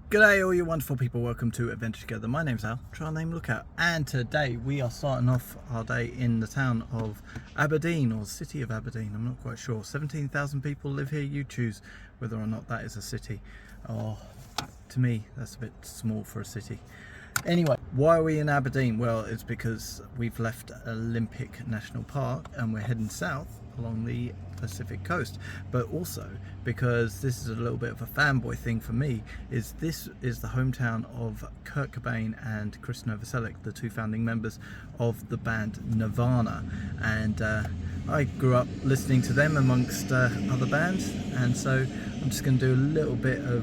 G'day all you wonderful people, welcome to Adventure Together. My name's Al, trial name Lookout, and today we are starting off our day in the town of Aberdeen, or city of Aberdeen, I'm not quite sure. 17,000 people live here, you choose whether or not that is a city. Oh, to me that's a bit small for a city. Anyway, why are we in Aberdeen? Well, it's because we've left Olympic National Park and we're heading south along the Pacific coast, but also because this is a little bit of a fanboy thing for me, is this is the hometown of Kurt Cobain and Chris Novoselic, the two founding members of the band Nirvana, and I grew up listening to them amongst other bands, and so I'm just going to do a little bit of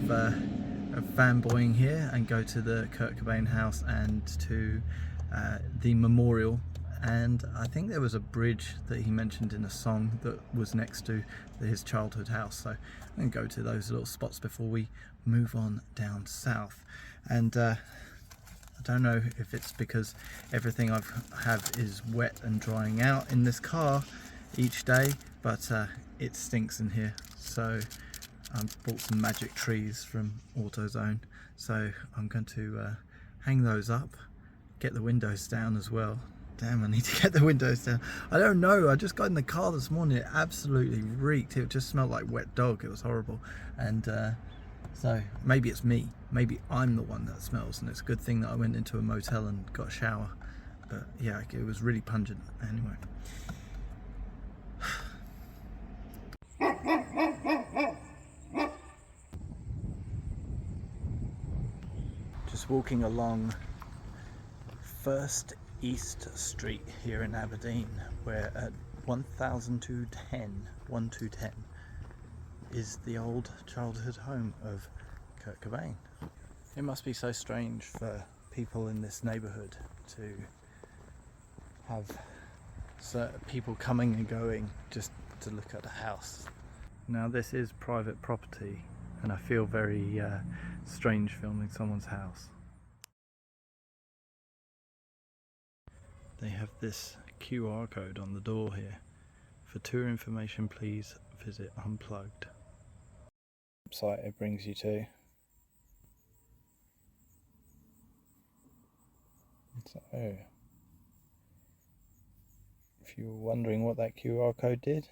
fanboying here and go to the Kurt Cobain house and to the memorial. And I think there was a bridge that he mentioned in a song that was next to his childhood house, so I'm going to go to those little spots before we move on down south. And I don't know if it's because everything I have is wet and drying out in this car each day, but it stinks in here, so I bought some magic trees from AutoZone, so I'm going to hang those up, get the windows down as well. Damn, I need to get the windows down. I don't know, I just got in the car this morning, it absolutely reeked. It just smelled like wet dog, it was horrible. And so maybe it's me, maybe I'm the one that smells, and it's a good thing that I went into a motel and got a shower. But yeah, it was really pungent anyway. Just walking along First East Street here in Aberdeen. We're at 1210 is the old childhood home of Kurt Cobain. It must be so strange for people in this neighbourhood to have certain people coming and going just to look at a house. Now this is private property and I feel very strange filming someone's house. They have this QR code on the door here. For tour information, please visit Unplugged. Website it brings you to. So, if you were wondering what that QR code did,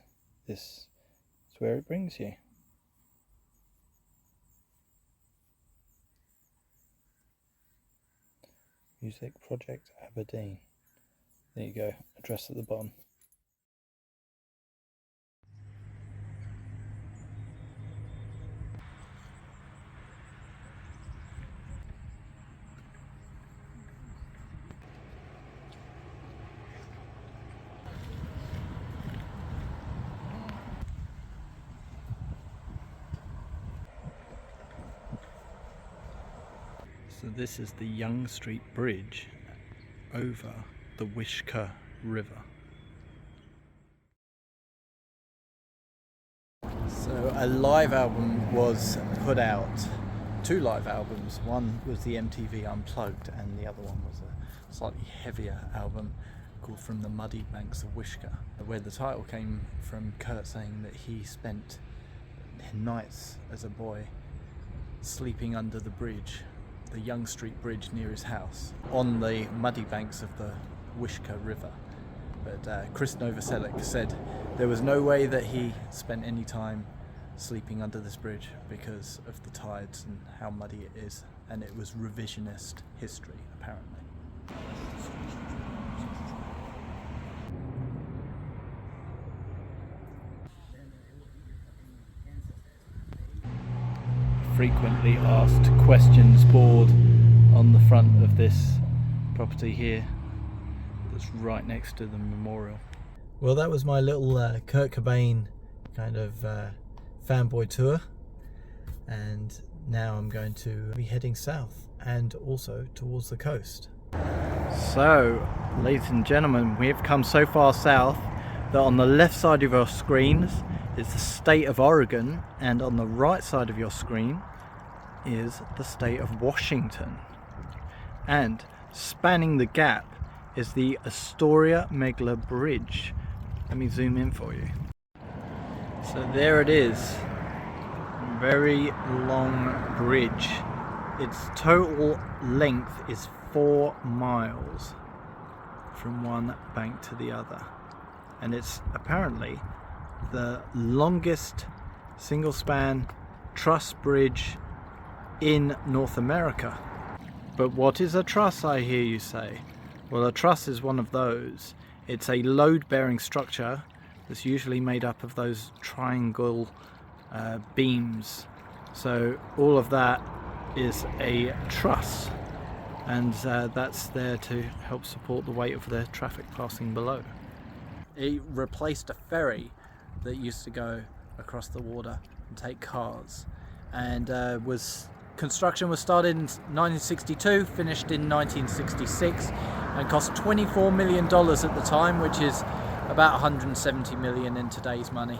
this is where it brings you. Music Project Aberdeen. There you go, address at the bottom. So this is the Young Street Bridge over the Wishkah River. So a live album was put out, two live albums. One was the MTV Unplugged and the other one was a slightly heavier album called From the Muddy Banks of Wishkah, where the title came from Kurt saying that he spent nights as a boy sleeping under the bridge, the Young Street Bridge near his house, on the muddy banks of the Wishkah River. But Chris Novoselic said there was no way that he spent any time sleeping under this bridge because of the tides and how muddy it is, and it was revisionist history apparently. Frequently asked questions board on the front of this property here that's right next to the memorial. Well, that was my little Kurt Cobain kind of fanboy tour, and now I'm going to be heading south and also towards the coast. So, ladies and gentlemen, we have come so far south that on the left side of your screens is the state of Oregon, and on the right side of your screen is the state of Washington. And spanning the gap is the Astoria Megla Bridge. Let me zoom in for you. So there it is, very long bridge Its total length is 4 miles from one bank to the other, and it's apparently the longest single span truss bridge in North America. But what is a truss, I hear you say? Well, a truss is one of those. It's a load-bearing structure that's usually made up of those triangle beams. So all of that is a truss, and that's there to help support the weight of the traffic passing below. It replaced a ferry that used to go across the water and take cars, and construction was started in 1962, finished in 1966, and cost $24 million at the time, which is about 170 million in today's money.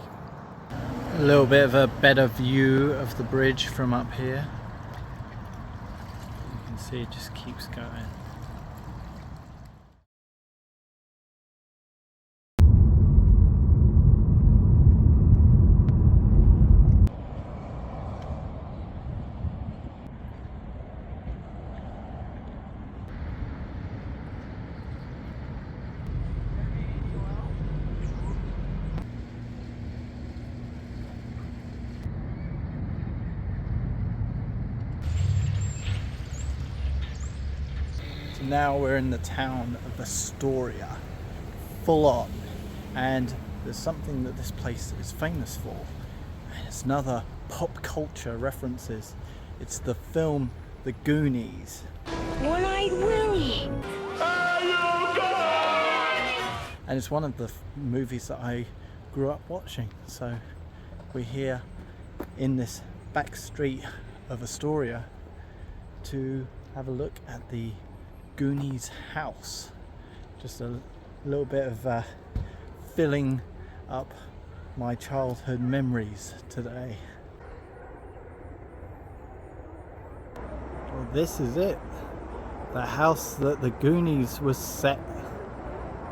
A little bit of a better view of the bridge from up here. You can see it just keeps going. Now we're in the town of Astoria, full on, and there's something that this place is famous for, and it's another pop culture references. It's the film The Goonies. One-eyed Willie! And it's one of the movies that I grew up watching, so we're here in this back street of Astoria to have a look at the Goonies house. Just a little bit of filling up my childhood memories today. Well, this is it, the house that the Goonies was set,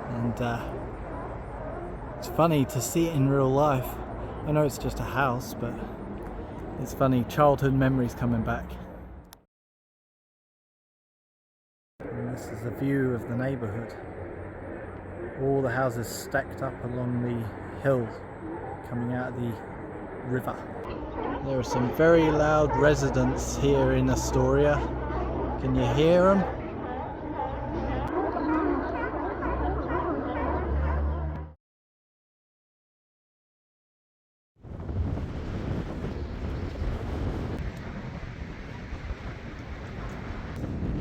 and it's funny to see it in real life. I know it's just a house, but it's funny, childhood memories coming back. This is a view of the neighbourhood. All the houses stacked up along the hill coming out of the river. There are some very loud residents here in Astoria. Can you hear them?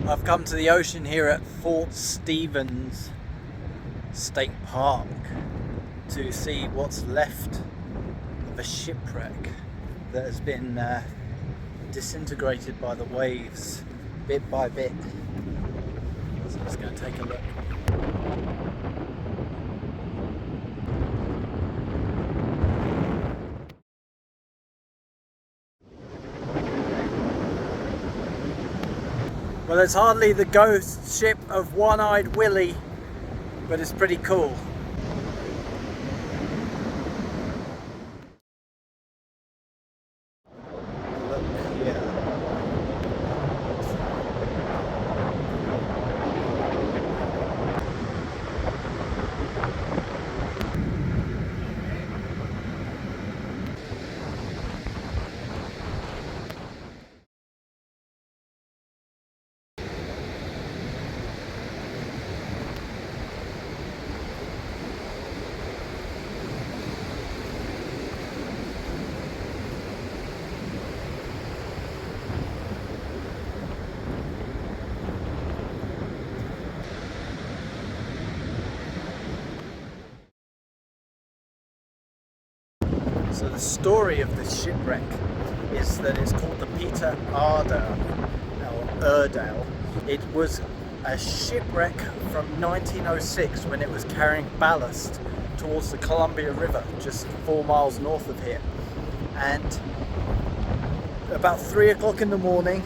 I've come to the ocean here at Fort Stevens State Park to see what's left of a shipwreck that has been disintegrated by the waves bit by bit. So I'm just going to take a look. Well, it's hardly the ghost ship of One-Eyed Willie, but it's pretty cool. Look here. So the story of this shipwreck is that it's called the Peter Ardell, or Erdell. It was a shipwreck from 1906 when it was carrying ballast towards the Columbia River, just 4 miles north of here. And about 3 o'clock in the morning,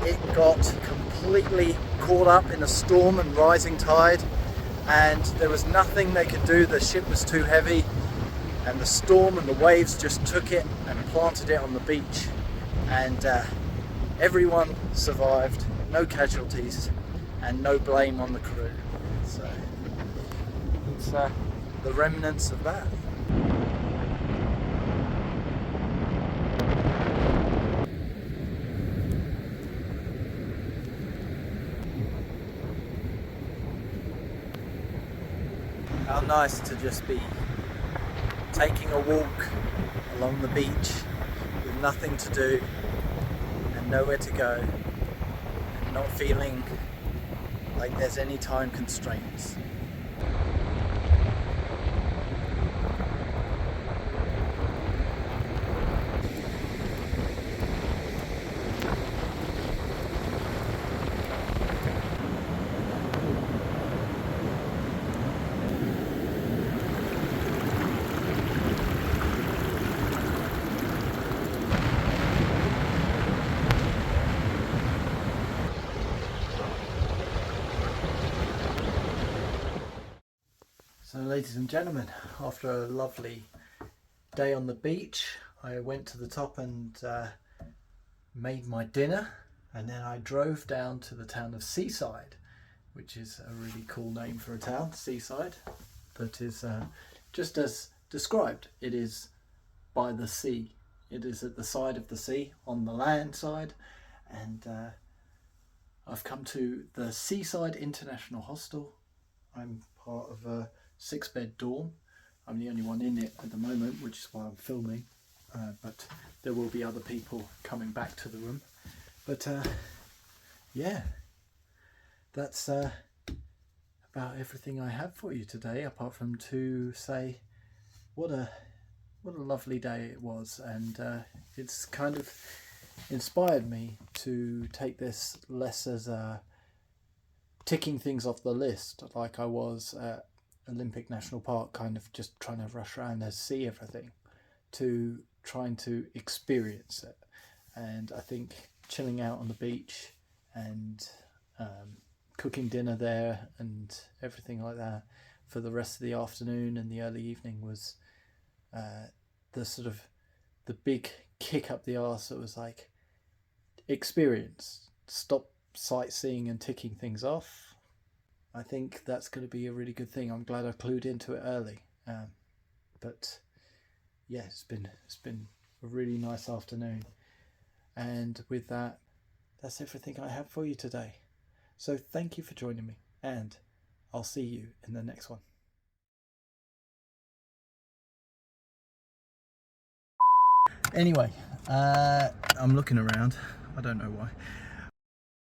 it got completely caught up in a storm and rising tide, and there was nothing they could do. The ship was too heavy, and the storm and the waves just took it and planted it on the beach, and everyone survived, no casualties, and no blame on the crew. So it's the remnants of that. How nice to just be taking a walk along the beach with nothing to do and nowhere to go, and not feeling like there's any time constraints. So ladies and gentlemen, after a lovely day on the beach, I went to the top and made my dinner, and then I drove down to the town of Seaside, which is a really cool name for a town, Seaside, that is just as described. It is by the sea. It is at the side of the sea, on the land side, and I've come to the Seaside International Hostel. I'm part of a 6-bed dorm. I'm the only one in it at the moment, which is why I'm filming, but there will be other people coming back to the room. But yeah, that's about everything I have for you today, apart from to say what a lovely day it was, and it's kind of inspired me to take this less as a ticking things off the list like I was at Olympic National Park, kind of just trying to rush around and see everything, to trying to experience it. And I think chilling out on the beach and cooking dinner there and everything like that for the rest of the afternoon and the early evening was the sort of the big kick up the arse. It was like, experience, stop sightseeing and ticking things off. I think that's going to be a really good thing. I'm glad I clued into it early. But yeah, it's been a really nice afternoon. And with that, that's everything I have for you today. So thank you for joining me, and I'll see you in the next one. Anyway, I'm looking around. I don't know why.